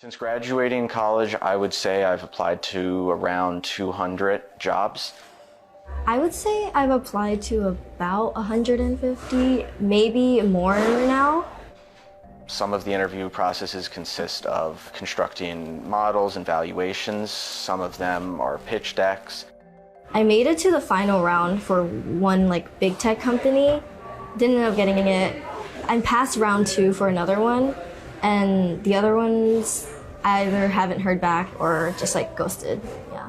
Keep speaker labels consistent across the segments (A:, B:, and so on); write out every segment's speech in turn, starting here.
A: Since graduating college, I would say I've applied to around 200 jobs.
B: I would say I've applied to about 150, maybe more now.
A: Some of the interview processes consist of constructing models and valuations. Some of them are pitch decks.
B: I made it to the final round for one big tech company. Didn't end up getting it. I passed round 2 for another one, and the other ones either haven't heard back or just ghosted. Yeah.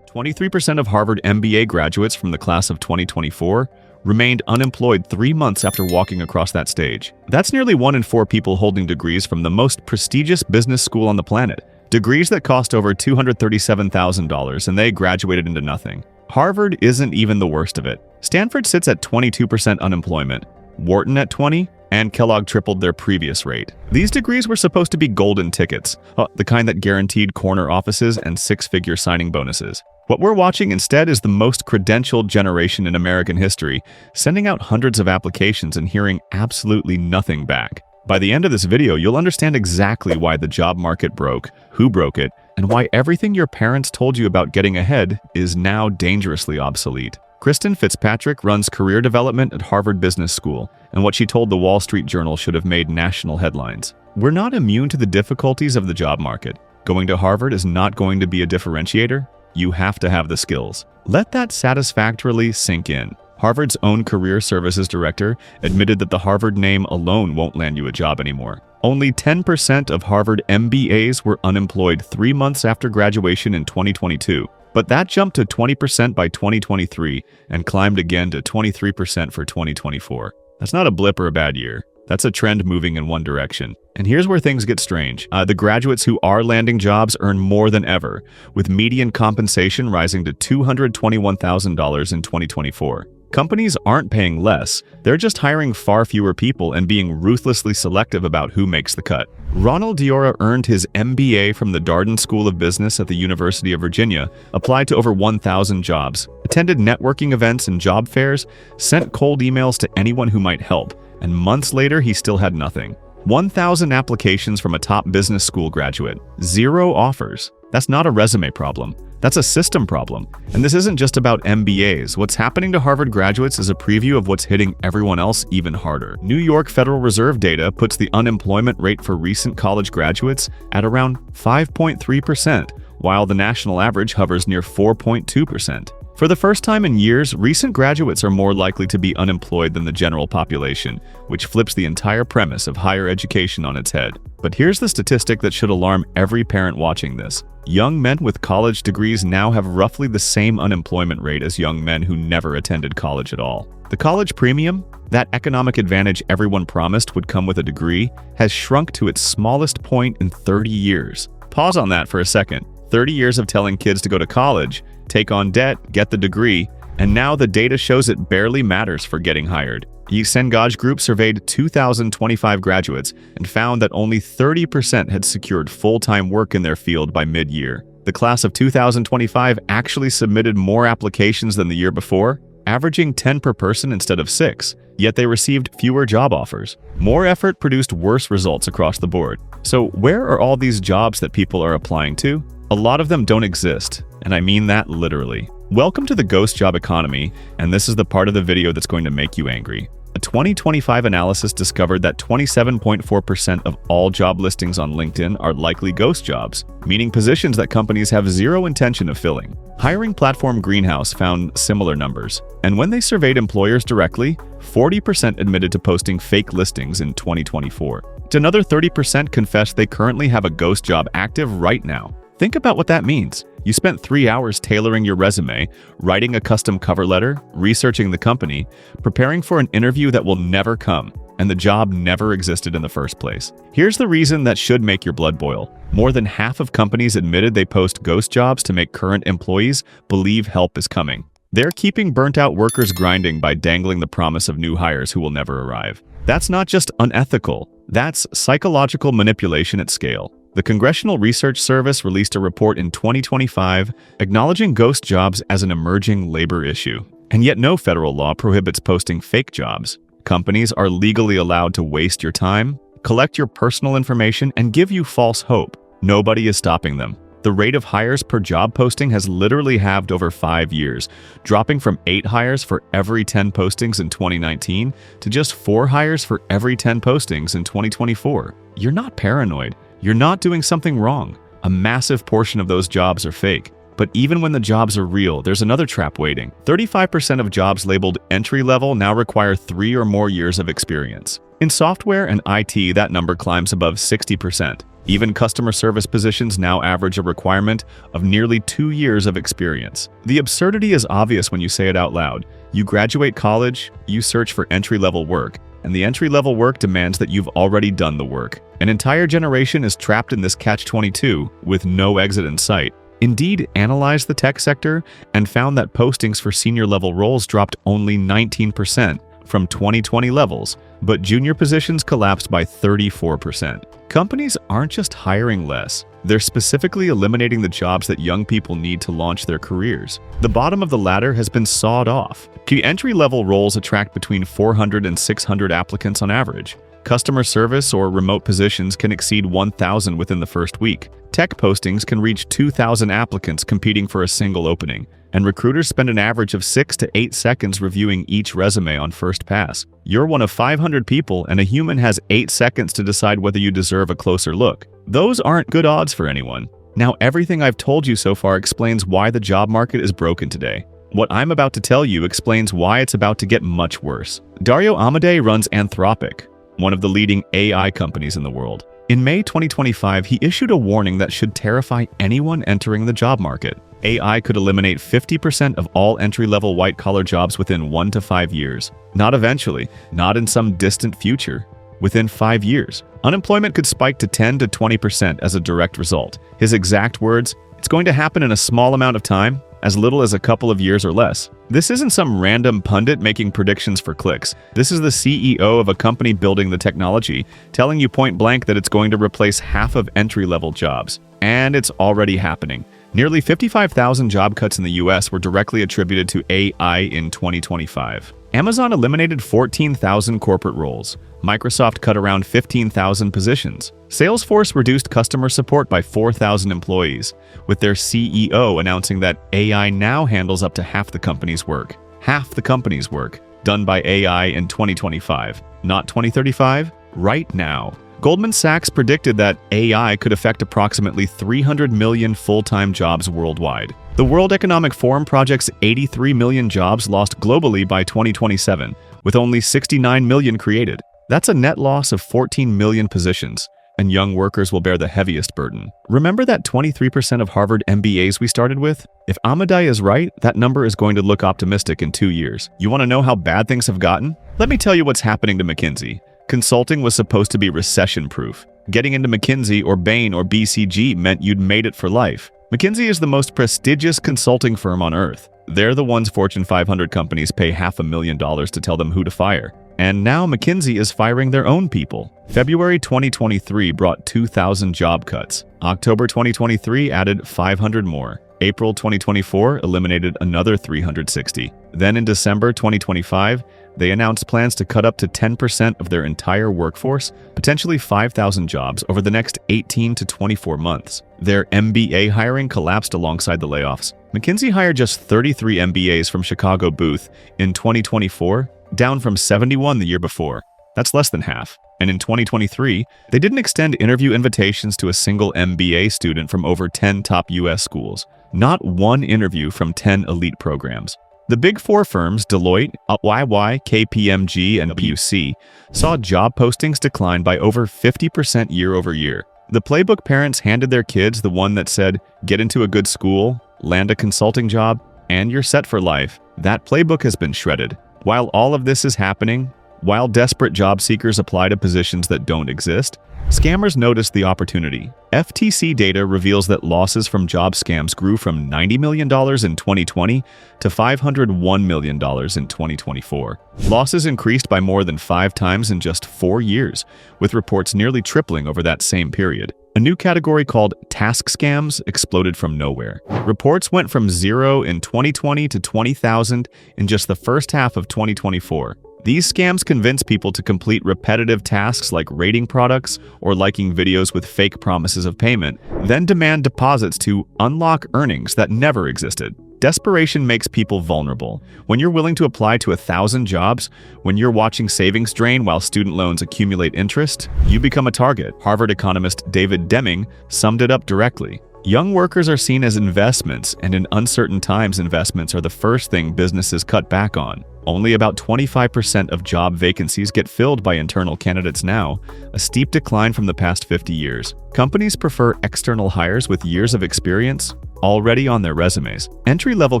C: 23% of Harvard MBA graduates from the class of 2024 remained unemployed 3 months after walking across that stage. That's nearly 1 in 4 people holding degrees from the most prestigious business school on the planet. Degrees that cost over $237,000, and they graduated into nothing. Harvard isn't even the worst of it. Stanford sits at 22% unemployment, Wharton at 20%, and Kellogg tripled their previous rate. These degrees were supposed to be golden tickets, the kind that guaranteed corner offices and 6-figure signing bonuses. What we're watching instead is the most credentialed generation in American history, sending out hundreds of applications and hearing absolutely nothing back. By the end of this video, you'll understand exactly why the job market broke, who broke it, and why everything your parents told you about getting ahead is now dangerously obsolete. Kristen Fitzpatrick runs career development at Harvard Business School, and what she told the Wall Street Journal should have made national headlines. We're not immune to the difficulties of the job market. Going to Harvard is not going to be a differentiator. You have to have the skills. Let that satisfactorily sink in. Harvard's own career services director admitted that the Harvard name alone won't land you a job anymore. Only 10% of Harvard MBAs were unemployed 3 months after graduation in 2022. But that jumped to 20% by 2023 and climbed again to 23% for 2024. That's not a blip or a bad year. That's a trend moving in one direction. And here's where things get strange. The graduates who are landing jobs earn more than ever, with median compensation rising to $221,000 in 2024. Companies aren't paying less, they're just hiring far fewer people and being ruthlessly selective about who makes the cut. Ronald Diora earned his MBA from the Darden School of Business at the University of Virginia, applied to over 1,000 jobs, attended networking events and job fairs, sent cold emails to anyone who might help, and months later he still had nothing. 1,000 applications from a top business school graduate, 0 offers. That's not a resume problem. That's a system problem. And this isn't just about MBAs. What's happening to Harvard graduates is a preview of what's hitting everyone else even harder. New York Federal Reserve data puts the unemployment rate for recent college graduates at around 5.3%, while the national average hovers near 4.2%. For the first time in years, recent graduates are more likely to be unemployed than the general population, which flips the entire premise of higher education on its head. But here's the statistic that should alarm every parent watching this. Young men with college degrees now have roughly the same unemployment rate as young men who never attended college at all. The college premium, that economic advantage everyone promised would come with a degree, has shrunk to its smallest point in 30 years. Pause on that for a second. 30 years of telling kids to go to college, take on debt, get the degree, and now the data shows it barely matters for getting hired. Yi Sengaj Group surveyed 2,025 graduates and found that only 30% had secured full-time work in their field by mid-year. The class of 2025 actually submitted more applications than the year before, averaging 10 per person instead of 6, yet they received fewer job offers. More effort produced worse results across the board. So where are all these jobs that people are applying to? A lot of them don't exist, and I mean that literally. Welcome to the ghost job economy, and this is the part of the video that's going to make you angry. A 2025 analysis discovered that 27.4% of all job listings on LinkedIn are likely ghost jobs, meaning positions that companies have zero intention of filling. Hiring platform Greenhouse found similar numbers, and when they surveyed employers directly, 40% admitted to posting fake listings in 2024. Another 30% confessed they currently have a ghost job active right now. Think about what that means. You spent 3 hours tailoring your resume, writing a custom cover letter, researching the company, preparing for an interview that will never come, and the job never existed in the first place. Here's the reason that should make your blood boil. More than half of companies admitted they post ghost jobs to make current employees believe help is coming. They're keeping burnt-out workers grinding by dangling the promise of new hires who will never arrive. That's not just unethical, that's psychological manipulation at scale. The Congressional Research Service released a report in 2025 acknowledging ghost jobs as an emerging labor issue. And yet no federal law prohibits posting fake jobs. Companies are legally allowed to waste your time, collect your personal information, and give you false hope. Nobody is stopping them. The rate of hires per job posting has literally halved over 5 years, dropping from 8 hires for every 10 postings in 2019 to just 4 hires for every 10 postings in 2024. You're not paranoid. You're not doing something wrong. A massive portion of those jobs are fake. But even when the jobs are real, there's another trap waiting. 35% of jobs labeled entry-level now require 3 or more years of experience. In software and IT, that number climbs above 60%. Even customer service positions now average a requirement of nearly 2 years of experience. The absurdity is obvious when you say it out loud. You graduate college, you search for entry-level work, and the entry-level work demands that you've already done the work. An entire generation is trapped in this catch-22 with no exit in sight. Indeed analyzed the tech sector and found that postings for senior-level roles dropped only 19% from 2020 levels, but junior positions collapsed by 34%. Companies aren't just hiring less, they're specifically eliminating the jobs that young people need to launch their careers. The bottom of the ladder has been sawed off. The entry-level roles attract between 400 and 600 applicants on average. Customer service or remote positions can exceed 1,000 within the first week. Tech postings can reach 2,000 applicants competing for a single opening, and recruiters spend an average of 6 to 8 seconds reviewing each resume on first pass. You're one of 500 people, and a human has 8 seconds to decide whether you deserve a closer look. Those aren't good odds for anyone. Now, everything I've told you so far explains why the job market is broken today. What I'm about to tell you explains why it's about to get much worse. Dario Amodei runs Anthropic, one of the leading AI companies in the world. In May 2025, he issued a warning that should terrify anyone entering the job market. AI could eliminate 50% of all entry-level white-collar jobs within 1 to 5 years. Not eventually, not in some distant future. Within 5 years, unemployment could spike to 10 to 20% as a direct result. His exact words, "It's going to happen in a small amount of time, as little as a couple of years or less." This isn't some random pundit making predictions for clicks. This is the CEO of a company building the technology, telling you point blank that it's going to replace half of entry-level jobs. And it's already happening. Nearly 55,000 job cuts in the US were directly attributed to AI in 2025. Amazon eliminated 14,000 corporate roles. Microsoft cut around 15,000 positions. Salesforce reduced customer support by 4,000 employees, with their CEO announcing that AI now handles up to half the company's work. Half the company's work, done by AI in 2025. Not 2035, right now. Goldman Sachs predicted that AI could affect approximately 300 million full-time jobs worldwide. The World Economic Forum projects 83 million jobs lost globally by 2027, with only 69 million created. That's a net loss of 14 million positions, and young workers will bear the heaviest burden. Remember that 23% of Harvard MBAs we started with? If Amodei is right, that number is going to look optimistic in 2 years. You want to know how bad things have gotten? Let me tell you what's happening to McKinsey. Consulting was supposed to be recession-proof. Getting into McKinsey or Bain or BCG meant you'd made it for life. McKinsey is the most prestigious consulting firm on earth. They're the ones Fortune 500 companies pay $500,000 to tell them who to fire. And now McKinsey is firing their own people. February 2023 brought 2,000 job cuts. October 2023 added 500 more. April 2024 eliminated another 360. Then in December 2025, they announced plans to cut up to 10% of their entire workforce, potentially 5,000 jobs, over the next 18 to 24 months. Their MBA hiring collapsed alongside the layoffs. McKinsey hired just 33 MBAs from Chicago Booth in 2024, down from 71 the year before. That's less than half. And in 2023, they didn't extend interview invitations to a single MBA student from over 10 top US schools. Not one interview from 10 elite programs. The Big Four firms, Deloitte, YY, KPMG, and PwC, saw job postings decline by over 50% year over year. The playbook parents handed their kids the one that said, get into a good school, land a consulting job, and you're set for life. That playbook has been shredded. While all of this is happening, while desperate job seekers apply to positions that don't exist, scammers notice the opportunity. FTC data reveals that losses from job scams grew from $90 million in 2020 to $501 million in 2024. Losses increased by more than 5 times in just 4 years, with reports nearly tripling over that same period. A new category called task scams exploded from nowhere. Reports went from 0 in 2020 to 20,000 in just the first half of 2024. These scams convince people to complete repetitive tasks like rating products or liking videos with fake promises of payment, then demand deposits to unlock earnings that never existed. Desperation makes people vulnerable. When you're willing to apply to 1,000 jobs, when you're watching savings drain while student loans accumulate interest, you become a target. Harvard economist David Deming summed it up directly. Young workers are seen as investments, and in uncertain times, investments are the first thing businesses cut back on. Only about 25% of job vacancies get filled by internal candidates now, a steep decline from the past 50 years. Companies prefer external hires with years of experience already on their resumes. Entry-level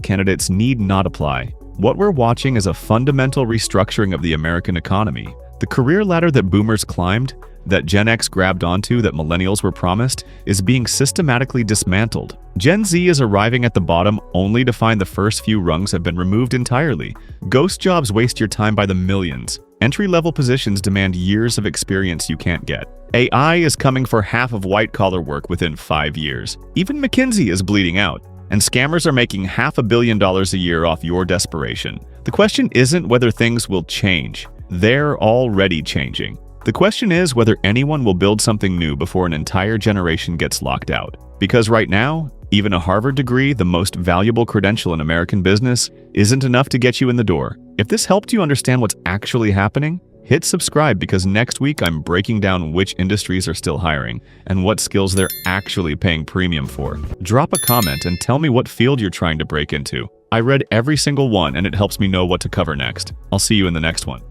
C: candidates need not apply. What we're watching is a fundamental restructuring of the American economy. The career ladder that boomers climbed, that Gen X grabbed onto, that millennials were promised, is being systematically dismantled. Gen Z is arriving at the bottom only to find the first few rungs have been removed entirely. Ghost jobs waste your time by the millions. Entry-level positions demand years of experience you can't get. AI is coming for half of white-collar work within 5 years. Even McKinsey is bleeding out, and scammers are making $500 million a year off your desperation. The question isn't whether things will change. They're already changing. The question is whether anyone will build something new before an entire generation gets locked out. Because right now, even a Harvard degree, the most valuable credential in American business, isn't enough to get you in the door. If this helped you understand what's actually happening, hit subscribe, because next week I'm breaking down which industries are still hiring and what skills they're actually paying premium for. Drop a comment and tell me what field you're trying to break into. I read every single one, and it helps me know what to cover next. I'll see you in the next one.